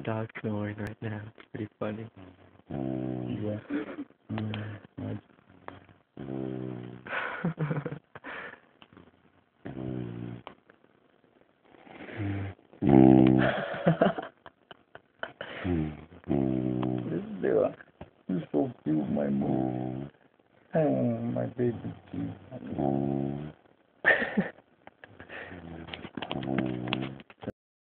dog snoring right now. It's pretty funny. Yeah. You're so cute, my mom. Oh, my baby.